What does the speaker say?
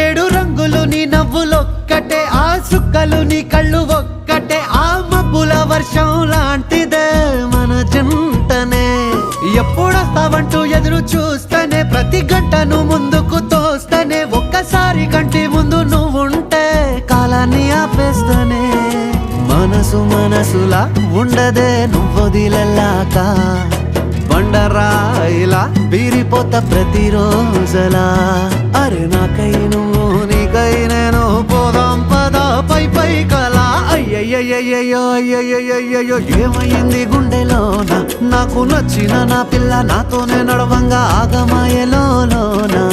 ఏడు రంగులు నీ నవ్వులొక్కటే, ఆ సుక్కలు నీ కళ్ళు ఒక్కటే, ఆ మబ్బుల వర్షం లాంటిదే మన జంటనే. ఎప్పుడొస్తావంటూ ఎదురు చూస్తేనే, ప్రతి గంటను ముందుకు తోస్తేనే, ఒక్కసారి కంటి ముందు నువ్వుంటే కాలాన్ని ఆపేస్తేనే. మనసులా ఉండదే నువ్వొదిలెళ్ళాక, బండరాయిలా వీరిపోత ప్రతిరోజలా. అరే నాకై నువ్వు నీకై నేను, పోదాం పద పై కలా. అయ్యయ్యయ్యో అయ్యయ్యయ్యో ఏమైంది గుండెలోన, నాకు నచ్చిన నా పిల్ల నాతోనే నడవంగా ఆగమాయలోనా.